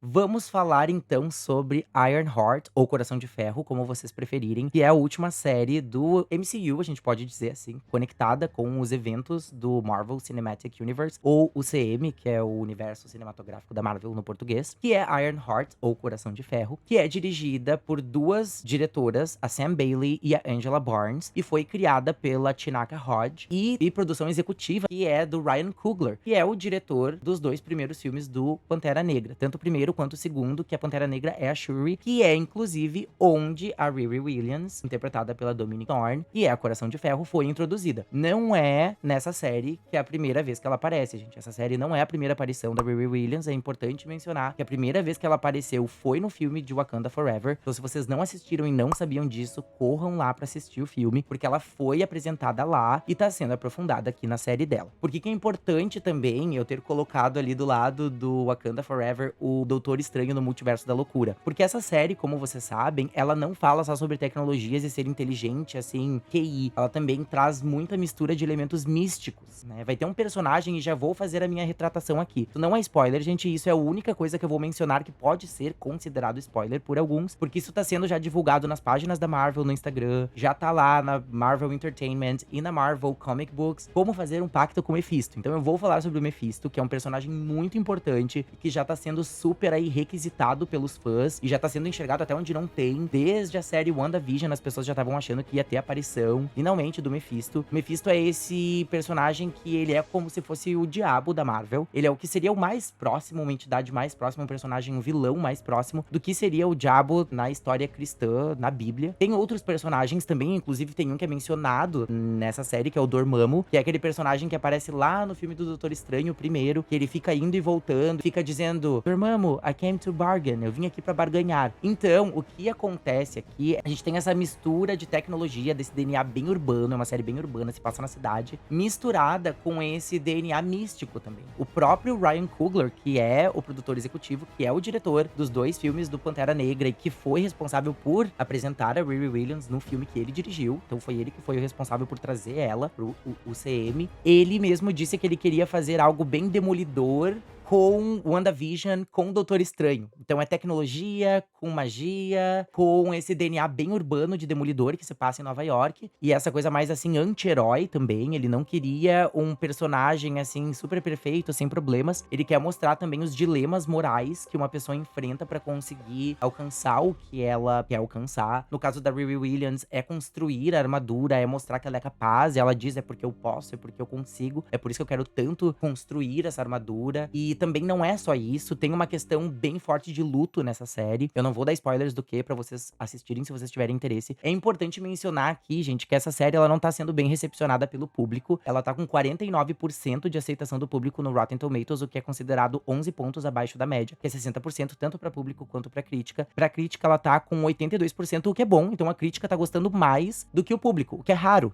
Vamos falar então sobre Ironheart, ou Coração de Ferro, como vocês preferirem, que é a última série do MCU, a gente pode dizer assim, conectada com os eventos do Marvel Cinematic Universe, ou UCM, que é o universo cinematográfico da Marvel no português, que é Ironheart, ou Coração de Ferro, que é dirigida por duas diretoras, a Sam Bailey e a Angela Barnes, e foi criada pela Chinaka Hodge, e produção executiva, que é do Ryan Coogler, que é o diretor dos dois primeiros filmes do Pantera Negra, tanto o primeiro quanto o segundo, que a Pantera Negra é a Shuri, que é inclusive onde a Riri Williams, interpretada pela Dominique Thorne, que é a Coração de Ferro, foi introduzida. Não é nessa série que é a primeira vez que ela aparece, gente. Essa série não é a primeira aparição da Riri Williams, é importante mencionar que a primeira vez que ela apareceu foi no filme de Wakanda Forever. Então se vocês não assistiram e não sabiam disso, corram lá pra assistir o filme, porque ela foi apresentada lá e tá sendo aprofundada aqui na série dela. Por que é importante também eu ter colocado ali do lado do Wakanda Forever o Doutor Estranho no Multiverso da Loucura? Porque essa série, como vocês sabem, ela não fala só sobre tecnologias e ser inteligente, assim, QI. Ela também traz muita mistura de elementos místicos, né? Vai ter um personagem, e já vou fazer a minha retratação aqui. Não é spoiler, gente, isso é a única coisa que eu vou mencionar que pode ser considerado spoiler por alguns, porque isso tá sendo já divulgado nas páginas da Marvel no Instagram, já tá lá na Marvel Entertainment e na Marvel Comic Books, como fazer um pacto com o Mephisto. Então eu vou falar sobre o Mephisto, que é um personagem muito importante, que já tá sendo super aí requisitado pelos fãs, e já tá sendo enxergado até onde não tem. Desde a série WandaVision, as pessoas já estavam achando que ia ter aparição, finalmente, do Mephisto. O Mephisto é esse personagem que ele é como se fosse o diabo da Marvel. Ele é o que seria o mais próximo, uma entidade mais próxima, um personagem, um vilão mais próximo do que seria o diabo na história cristã, na Bíblia. Tem outros personagens também, inclusive tem um que é mencionado nessa série, que é o Dormammu, que é aquele personagem que aparece lá no filme do Doutor Estranho, o primeiro, que ele fica indo e voltando, fica dizendo: Dormammu, I came to bargain, eu vim aqui pra barganhar. Então, o que acontece aqui, a gente tem essa mistura de tecnologia, desse DNA bem urbano, é uma série bem urbana, se passa na cidade, misturada com esse DNA místico também. O próprio Ryan Coogler, que é o produtor executivo, que é o diretor dos dois filmes do Pantera Negra e que foi responsável por apresentar a Riri Williams no filme que ele dirigiu, então foi ele que foi o responsável por trazer ela pro UCM. Ele mesmo disse que ele queria fazer algo bem demolidor com WandaVision, com o Doutor Estranho. Então é tecnologia, com magia, com esse DNA bem urbano de Demolidor, que se passa em Nova York. E essa coisa mais, assim, anti-herói também. Ele não queria um personagem, assim, super perfeito, sem problemas. Ele quer mostrar também os dilemas morais que uma pessoa enfrenta pra conseguir alcançar o que ela quer alcançar. No caso da Riri Williams, é construir a armadura, é mostrar que ela é capaz. E ela diz: é porque eu posso, é porque eu consigo. É por isso que eu quero tanto construir essa armadura. E também não é só isso, tem uma questão bem forte de luto nessa série. Eu não vou dar spoilers do que pra vocês assistirem, se vocês tiverem interesse. É importante mencionar aqui, gente, que essa série ela não tá sendo bem recepcionada pelo público. Ela tá com 49% de aceitação do público no Rotten Tomatoes, o que é considerado 11 pontos abaixo da média, que é 60% tanto pra público quanto pra crítica. Pra crítica, ela tá com 82%, o que é bom. Então a crítica tá gostando mais do que o público, o que é raro.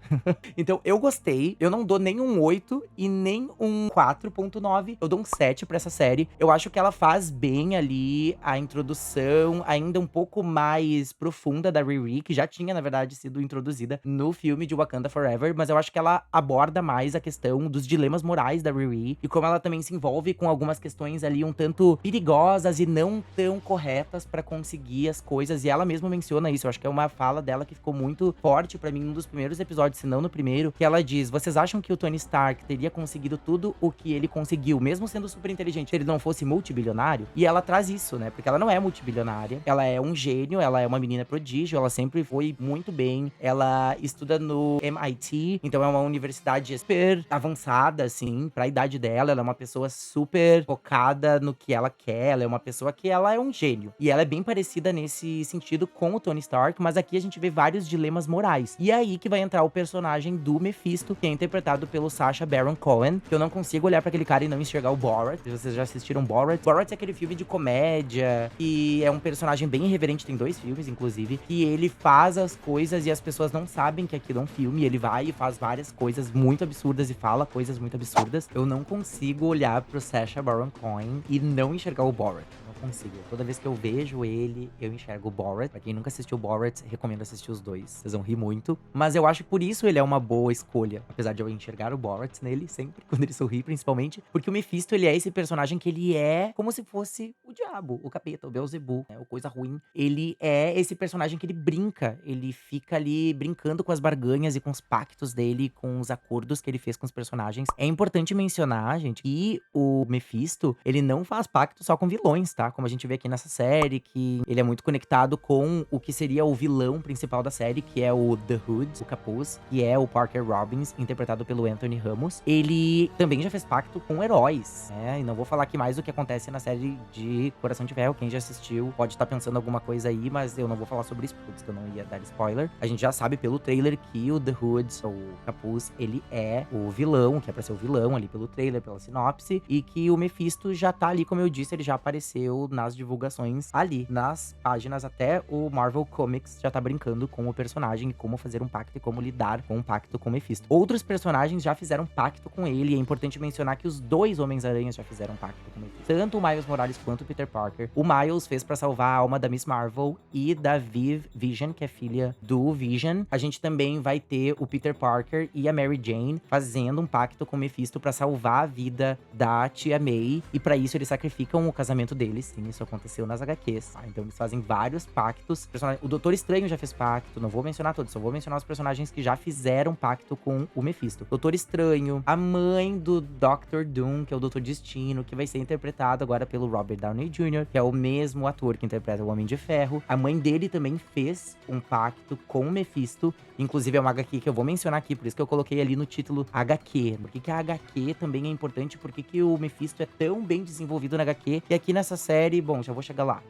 Então eu gostei, eu não dou nem um 8 e nem um 4.9, eu dou um 7 pra essa série. Eu acho que ela faz bem ali a introdução, ainda um pouco mais profunda da Riri, que já tinha, na verdade, sido introduzida no filme de Wakanda Forever, mas eu acho que ela aborda mais a questão dos dilemas morais da Riri, e como ela também se envolve com algumas questões ali um tanto perigosas e não tão corretas pra conseguir as coisas, e ela mesma menciona isso. Eu acho que é uma fala dela que ficou muito forte pra mim num dos primeiros episódios, se não no primeiro, que ela diz: vocês acham que o Tony Stark teria conseguido tudo o que ele conseguiu, mesmo sendo super inteligente, se ele não fosse multibilionário? E ela traz isso, né? Porque ela não é multibilionária, ela é um gênio, ela é uma menina prodígio, ela sempre foi muito bem, ela estuda no MIT, então é uma universidade super avançada, assim, pra idade dela. Ela é uma pessoa super focada no que ela quer, ela é uma pessoa que ela é um gênio. E ela é bem parecida nesse sentido com o Tony Stark, mas aqui a gente vê vários dilemas morais. E é aí que vai entrar o personagem do Mephisto, que é interpretado pelo Sacha Baron Cohen, que eu não consigo olhar pra aquele cara e não enxergar o Borat. Vocês já assistiram Borat? Borat é aquele filme de comédia, que é um personagem bem irreverente, tem 2 filmes, inclusive, que ele faz as coisas e as pessoas não sabem que aquilo é um filme, ele vai e faz várias coisas muito absurdas e fala coisas muito absurdas. Eu não consigo olhar pro Sacha Baron Cohen e não enxergar o Borat. consigo. Toda vez que eu vejo ele, eu enxergo o Borat. Pra quem nunca assistiu o Borat, recomendo assistir os dois. Vocês vão rir muito. Mas eu acho que por isso ele é uma boa escolha. Apesar de eu enxergar o Borat nele sempre, quando ele sorri, principalmente. Porque o Mephisto, ele é esse personagem que ele é como se fosse o diabo, o capeta, o Beelzebub, né? O coisa ruim. Ele é esse personagem que ele brinca. Ele fica ali brincando com as barganhas e com os pactos dele, com os acordos que ele fez com os personagens. É importante mencionar, gente, que o Mephisto, ele não faz pacto só com vilões, tá? Como a gente vê aqui nessa série, que ele é muito conectado com o que seria o vilão principal da série, que é o The Hood, o capuz, que é o Parker Robbins, interpretado pelo Anthony Ramos. Ele também já fez pacto com heróis, né? E não vou falar aqui mais do que acontece na série de Coração de Ferro. Quem já assistiu pode estar pensando alguma coisa aí, mas eu não vou falar sobre isso, porque eu não ia dar spoiler. A gente já sabe pelo trailer que o The Hood, o capuz, ele é o vilão, que é pra ser o vilão ali pelo trailer, pela sinopse, e que o Mephisto já tá ali, como eu disse, ele já apareceu nas divulgações ali, nas páginas, até o Marvel Comics já tá brincando com o personagem e como fazer um pacto e como lidar com um pacto com o Mephisto. Outros personagens já fizeram pacto com ele, e é importante mencionar que os dois Homens-Aranhas já fizeram pacto com o Mephisto. Tanto o Miles Morales quanto o Peter Parker. O Miles fez pra salvar a alma da Miss Marvel e da Vision, que é filha do Vision. A gente também vai ter o Peter Parker e a Mary Jane fazendo um pacto com o Mephisto pra salvar a vida da tia May, e pra isso eles sacrificam o casamento deles. Sim, isso aconteceu nas HQs, tá? Então eles fazem vários pactos. O Doutor Estranho já fez pacto, não vou mencionar todos, só vou mencionar os personagens que já fizeram pacto com o Mephisto. Doutor Estranho, a mãe do Doctor Doom, que é o Doutor Destino, que vai ser interpretado agora pelo Robert Downey Jr., que é o mesmo ator que interpreta o Homem de Ferro. A mãe dele também fez um pacto com o Mephisto, inclusive é uma HQ que eu vou mencionar aqui, por isso que eu coloquei ali no título HQ. Por que a HQ também é importante? Por que o Mephisto é tão bem desenvolvido na HQ? E aqui nessa série, bom, já vou chegar lá.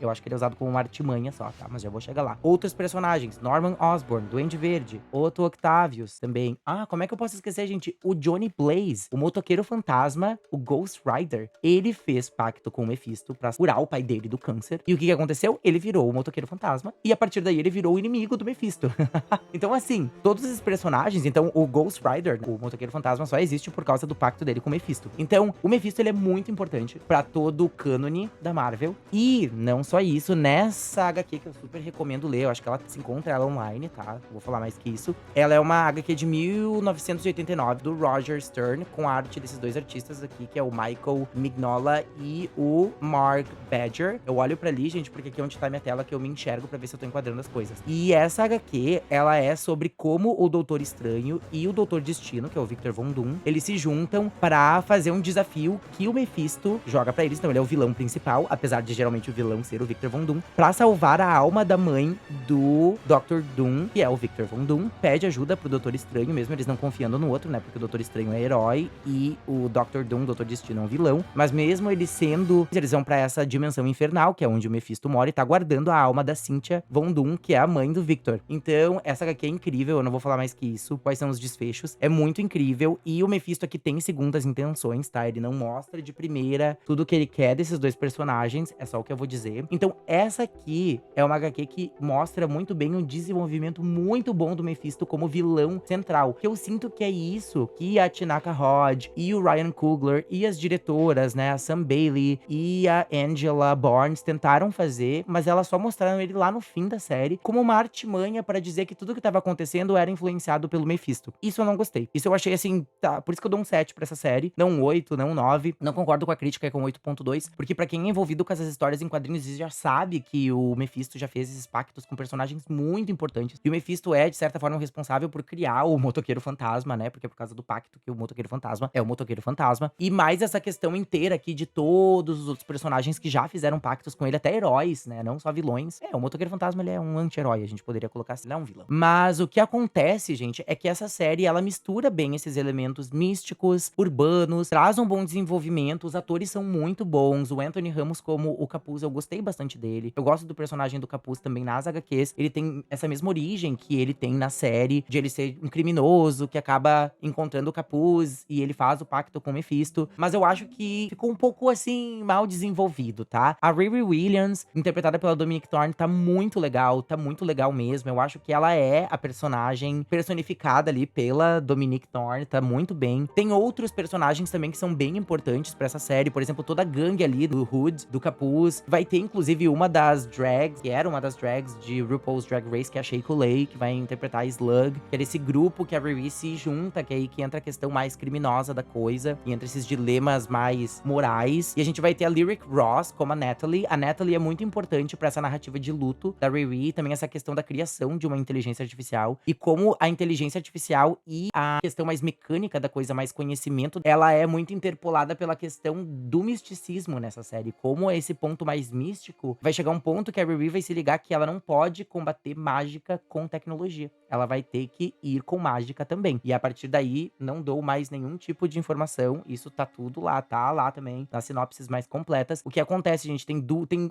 Eu acho que ele é usado como uma artimanha só, tá? Mas já vou chegar lá. Outros personagens, Norman Osborn, Duende Verde, Otto Octavius também. Ah, como é que eu posso esquecer, gente? O Johnny Blaze, o motoqueiro fantasma, o Ghost Rider. Ele fez pacto com o Mephisto pra curar o pai dele do câncer. E o que aconteceu? Ele virou o motoqueiro fantasma. E a partir daí ele virou o inimigo do Mephisto. Então, assim, todos esses personagens, então o Ghost Rider, o motoqueiro fantasma, só existe por causa do pacto dele com o Mephisto. Então, o Mephisto, ele é muito importante pra todo o cânone da Marvel. E não só isso, nessa HQ que eu super recomendo ler, eu acho que ela se encontra ela online, tá? Não vou falar mais que isso. Ela é uma HQ de 1989, do Roger Stern, com a arte desses dois artistas aqui, que é o Michael Mignola e o Mark Badger. Eu olho pra ali, gente, porque aqui é onde tá minha tela que eu me enxergo pra ver se eu tô enquadrando as coisas. E essa HQ, ela é sobre como o Doutor Estranho e o Doutor Destino, que é o Victor Von Doom, eles se juntam pra fazer um desafio que o Mephisto joga pra eles. Então ele é o vilão principal, apesar de geralmente o vilão ser o Victor Von Doom, pra salvar a alma da mãe do Dr. Doom, que é o Victor Von Doom. Pede ajuda pro Doutor Estranho, mesmo eles não confiando no outro, né? Porque o Doutor Estranho é herói e o Dr. Doom, o Doutor Destino, é um vilão. Mas mesmo eles sendo... eles vão pra essa dimensão infernal, que é onde o Mephisto mora, e tá guardando a alma da Cynthia Von Doom, que é a mãe do Victor. Então, essa HQ é incrível, eu não vou falar mais que isso. Quais são os desfechos? É muito incrível. E o Mephisto aqui tem segundas intenções, tá? Ele não mostra de primeira tudo que ele quer desses dois personagens, é só o que eu vou dizer. Então, essa aqui é uma HQ que mostra muito bem um desenvolvimento muito bom do Mephisto como vilão central. Que eu sinto que é isso que a Tinaka Rod e o Ryan Coogler e as diretoras, né, a Sam Bailey e a Angela Barnes tentaram fazer, mas elas só mostraram ele lá no fim da série como uma artimanha pra dizer que tudo que tava acontecendo era influenciado pelo Mephisto. Isso eu não gostei. Isso eu achei assim, tá, por isso que eu dou um 7 pra essa série, não um 8, não um 9. Não concordo com a crítica com 8.2, porque pra quem é envolvido com essas histórias em quadrinhos já sabe que o Mephisto já fez esses pactos com personagens muito importantes. E o Mephisto é, de certa forma, o responsável por criar o Motoqueiro Fantasma, né? Porque é por causa do pacto que o Motoqueiro Fantasma é o Motoqueiro Fantasma. E mais essa questão inteira aqui de todos os outros personagens que já fizeram pactos com ele, até heróis, né? Não só vilões. É, o Motoqueiro Fantasma, ele é um anti-herói, a gente poderia colocar assim, ele é um vilão. Mas o que acontece, gente, é que essa série, ela mistura bem esses elementos místicos, urbanos, traz um bom desenvolvimento, os atores são muito bons, o Anthony Ramos como o Capuz, eu gostei bastante dele. Eu gosto do personagem do Capuz também nas HQs, ele tem essa mesma origem que ele tem na série, de ele ser um criminoso que acaba encontrando o Capuz e ele faz o pacto com o Mephisto, mas eu acho que ficou um pouco, assim, mal desenvolvido, tá? A Riri Williams, interpretada pela Dominique Thorne, tá muito legal mesmo. Eu acho que ela é a personagem personificada ali pela Dominique Thorne, tá muito bem. Tem outros personagens também que são bem importantes pra essa série, por exemplo, toda a gangue ali do hood, do capuz. Vai ter, inclusive, uma das drags, que era uma das drags de RuPaul's Drag Race, que é a Shea Coulee, que vai interpretar a Slug, que é esse grupo que a Riri se junta, que é aí que entra a questão mais criminosa da coisa, e entra esses dilemas mais morais. E a gente vai ter a Lyric Ross como a Natalie. A Natalie é muito importante pra essa narrativa de luto da Riri, também essa questão da criação de uma inteligência artificial, e como a inteligência artificial e a questão mais mecânica da coisa, mais conhecimento, ela é muito interpolada pela questão do misticismo nessa série. Como esse ponto mais místico, vai chegar um ponto que a Riri vai se ligar que ela não pode combater mágica com tecnologia. Ela vai ter que ir com mágica também. E a partir daí, não dou mais nenhum tipo de informação. Isso tá tudo lá, tá lá também, nas sinopses mais completas. O que acontece, gente, tem,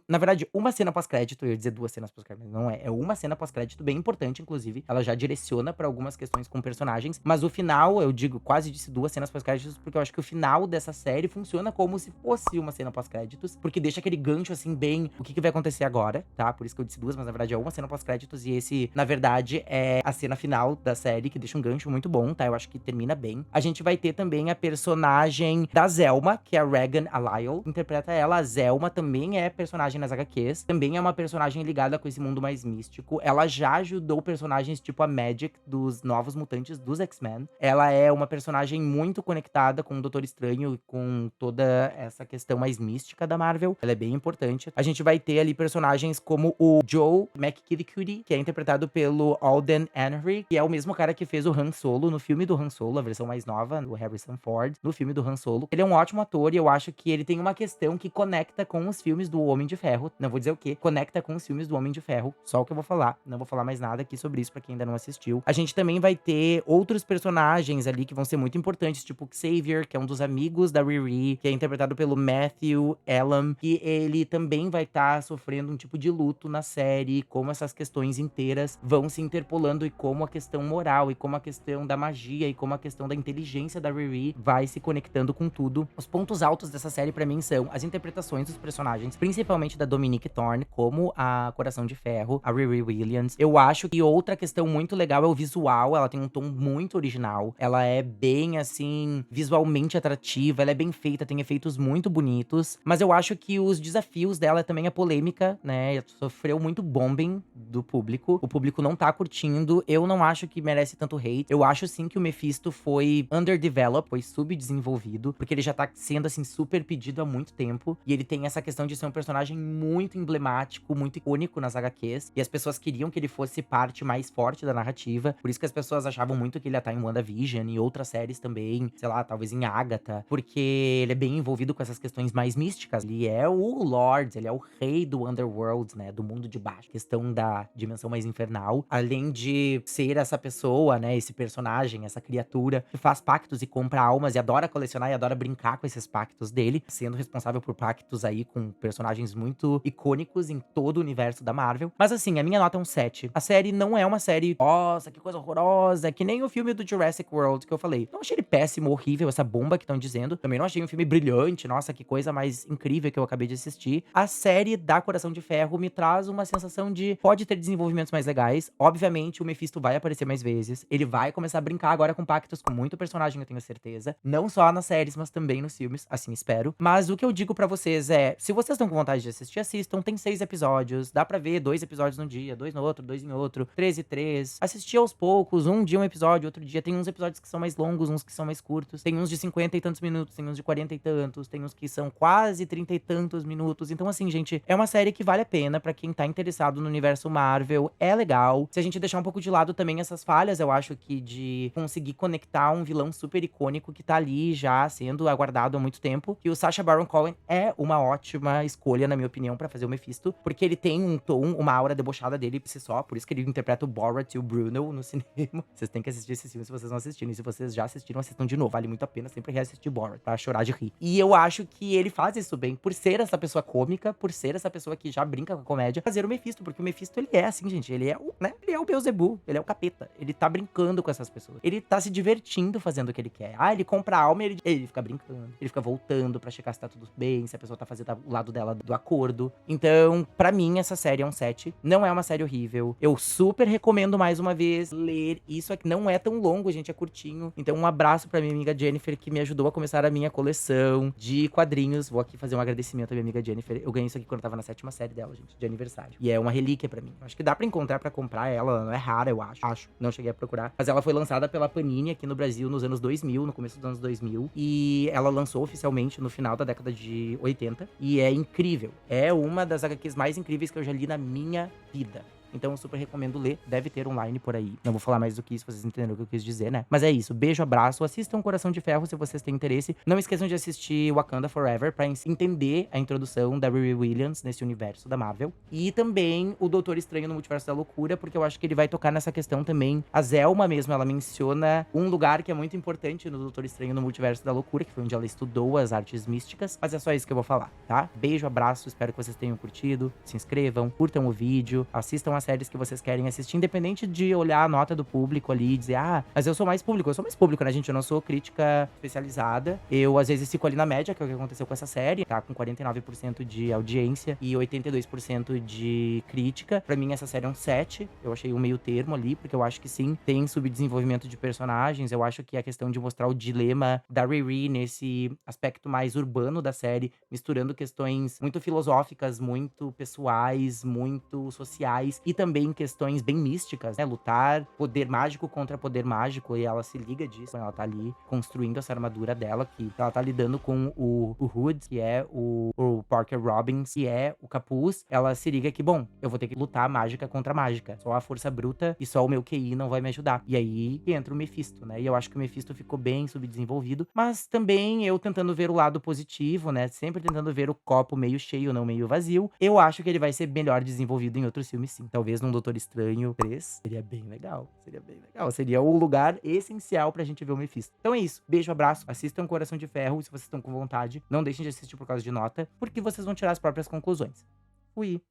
na verdade, uma cena pós-crédito. Eu ia dizer duas cenas pós-crédito, mas não é. É uma cena pós-crédito bem importante, inclusive. Ela já direciona pra algumas questões com personagens. Mas o final, eu digo, quase disse duas cenas pós-créditos, porque eu acho que o final dessa série funciona como se fosse uma cena pós-créditos. Porque deixa aquele gancho, assim, bem... O que vai acontecer agora, tá? Por isso que eu disse duas, mas na verdade é uma cena pós-créditos. E esse, na verdade, é a cena final da série, que deixa um gancho muito bom, tá? Eu acho que termina bem. A gente vai ter também a personagem da Zelma, que é a Regan Alile, interpreta ela. A Zelma também é personagem nas HQs, também é uma personagem ligada com esse mundo mais místico. Ela já ajudou personagens tipo a Magic dos Novos Mutantes dos X-Men. Ela é uma personagem muito conectada com o Doutor Estranho e com toda essa questão mais mística da Marvel. Ela é bem importante. A gente vai ter ali personagens como o Joe McKitty, que é interpretado pelo Alden Henry, que é o mesmo cara que fez o Han Solo no filme do Han Solo, a versão mais nova, do Harrison Ford, no filme do Han Solo. Ele é um ótimo ator e eu acho que ele tem uma questão que conecta com os filmes do Homem de Ferro. Não vou dizer o quê. Conecta com os filmes do Homem de Ferro. Só o que eu vou falar. Não vou falar mais nada aqui sobre isso pra quem ainda não assistiu. A gente também vai ter outros personagens ali que vão ser muito importantes, tipo o Xavier, que é um dos amigos da Riri, que é interpretado pelo Matthew Elam, que ele também vai estar sofrendo um tipo de luto na série, como essas questões inteiras vão se interpolando e como a questão moral e como a questão da magia e como a questão da inteligência da Riri vai se conectando com tudo. Os pontos altos dessa série pra mim são as interpretações dos personagens, principalmente da Dominique Thorne, como a Coração de Ferro, a Riri Williams. Eu acho que outra questão muito legal é o visual. Ela tem um tom muito original. Ela é bem, assim, visualmente atrativa. Ela é bem feita, tem efeitos muito bonitos. Mas eu acho que os desafios dela também é polêmica, né? Sofreu muito bombing do público. O público não tá curtindo. Eu não acho que merece tanto hate. Eu acho, sim, que o Mephisto foi underdeveloped, foi subdesenvolvido, porque ele já tá sendo, assim, super pedido há muito tempo. E ele tem essa questão de ser um personagem muito emblemático, muito icônico nas HQs. E as pessoas queriam que ele fosse parte mais forte da narrativa. Por isso que as pessoas achavam muito que ele ia estar em WandaVision e outras séries também. Sei lá, talvez em Agatha. Porque ele é bem envolvido com essas questões mais místicas. Ele é o Lord, ele é o rei do Underworld, né? Do mundo de baixo. Questão da dimensão mais infernal. Além de ser essa pessoa, né? Esse personagem, essa criatura que faz pactos e compra almas e adora colecionar e adora brincar com esses pactos dele. Sendo responsável por pactos aí com personagens muito icônicos em todo o universo da Marvel. Mas assim, a minha nota é um 7. A série não é uma série, nossa, que coisa horrorosa, que nem o filme do Jurassic World que eu falei. Não achei ele péssimo, horrível, essa bomba que estão dizendo. Também não achei um filme brilhante, nossa, que coisa mais incrível que eu acabei de assistir. A série da Coração de Ferro me traz uma sensação de pode ter desenvolvimentos mais legais. Obviamente, o Mephisto vai aparecer mais vezes. Ele vai começar a brincar agora com pactos com muito personagem, eu tenho certeza. Não só nas séries, mas também nos filmes, assim espero. Mas o que eu digo pra vocês é, se vocês estão com vontade de assistir, assistam. Tem 6 episódios, dá pra ver 2 episódios num dia, 2 no outro, 2 em outro, 3 e 3. Assistir aos poucos, um dia um episódio, outro dia. Tem uns episódios que são mais longos, uns que são mais curtos. Tem uns de 50 e tantos minutos, tem uns de 40 e tantos, tem uns que são quase 30 e tantos minutos. Então assim, gente, é uma série que vale a pena pra quem tá interessado no universo Marvel. É legal. Se a gente deixar um pouco de lado também essas falhas, eu acho que de conseguir conectar um vilão super icônico que tá ali já sendo aguardado há muito tempo, que o Sacha Baron Cohen é uma ótima escolha, na minha opinião, pra fazer o Mephisto, porque ele tem um tom, uma aura debochada dele por si só, por isso que ele interpreta o Borat e o Bruno no cinema. Vocês têm que assistir esse filme se vocês não assistiram, e se vocês já assistiram, assistam de novo, vale muito a pena sempre reassistir Borat, pra chorar de rir. E eu acho que ele faz isso bem, por ser essa pessoa cômica, por ser essa pessoa que já brinca com a comédia, fazer o Mephisto, porque o Mephisto, ele é assim, gente, ele é o, né, ele é o Beelzebub, ele é o capeta, ele tá brincando com essas pessoas, ele tá se divertindo fazendo o que ele quer. Ah, ele compra a alma e ele fica brincando, ele fica voltando pra checar se tá tudo bem, se a pessoa tá fazendo o lado dela do acordo. Então, pra mim, essa série é um 7. Não é uma série horrível. Eu super recomendo, mais uma vez, ler. Isso aqui não é tão longo, gente, é curtinho. Então, um abraço pra minha amiga Jennifer, que me ajudou a começar a minha coleção de quadrinhos. Vou aqui aqui fazer um agradecimento à minha amiga Jennifer. Eu ganhei isso aqui quando eu tava na 7ª série dela, gente, de aniversário. E é uma relíquia pra mim. Acho que dá pra encontrar pra comprar ela, não é rara, eu acho. Não cheguei a procurar. Mas ela foi lançada pela Panini aqui no Brasil nos anos 2000, no começo dos anos 2000. E ela lançou oficialmente no final da década de 80. E é incrível. É uma das HQs mais incríveis que eu já li na minha vida. Então eu super recomendo ler, deve ter online por aí. Não vou falar mais do que isso, vocês entenderam o que eu quis dizer, né? Mas é isso, beijo, abraço, assistam Coração de Ferro se vocês têm interesse. Não esqueçam de assistir Wakanda Forever pra entender a introdução da Riri Williams nesse universo da Marvel. E também o Doutor Estranho no Multiverso da Loucura, porque eu acho que ele vai tocar nessa questão também. A Zelma mesmo, ela menciona um lugar que é muito importante no Doutor Estranho no Multiverso da Loucura, que foi onde ela estudou as artes místicas. Mas é só isso que eu vou falar, tá? Beijo, abraço, espero que vocês tenham curtido. Se inscrevam, curtam o vídeo, assistam as séries que vocês querem assistir, independente de olhar a nota do público ali e dizer, ah, mas eu sou mais público, né, gente? Eu não sou crítica especializada. Eu, às vezes, fico ali na média, que é o que aconteceu com essa série, tá? Com 49% de audiência e 82% de crítica. Pra mim, essa série é um 7. Eu achei um meio termo ali, porque eu acho que sim, tem subdesenvolvimento de personagens. Eu acho que a questão de mostrar o dilema da Riri nesse aspecto mais urbano da série, misturando questões muito filosóficas, muito pessoais, muito sociais e também questões bem místicas, né? Lutar poder mágico contra poder mágico, e ela se liga disso quando ela tá ali construindo essa armadura dela, que ela tá lidando com o Hood, que é o Parker Robbins, que é o capuz. Ela se liga que, bom, eu vou ter que lutar mágica contra mágica. Só a força bruta e só o meu QI não vai me ajudar. E aí entra o Mephisto, né? E eu acho que o Mephisto ficou bem subdesenvolvido, mas também eu tentando ver o lado positivo, né? Sempre tentando ver o copo meio cheio, não meio vazio. Eu acho que ele vai ser melhor desenvolvido em outros filmes, sim. Talvez num Doutor Estranho 3. Seria bem legal. Seria bem legal. Seria o lugar essencial pra gente ver o Mephisto. Então é isso. Beijo, abraço. Assistam Coração de Ferro se vocês estão com vontade. Não deixem de assistir por causa de nota, porque vocês vão tirar as próprias conclusões. Fui.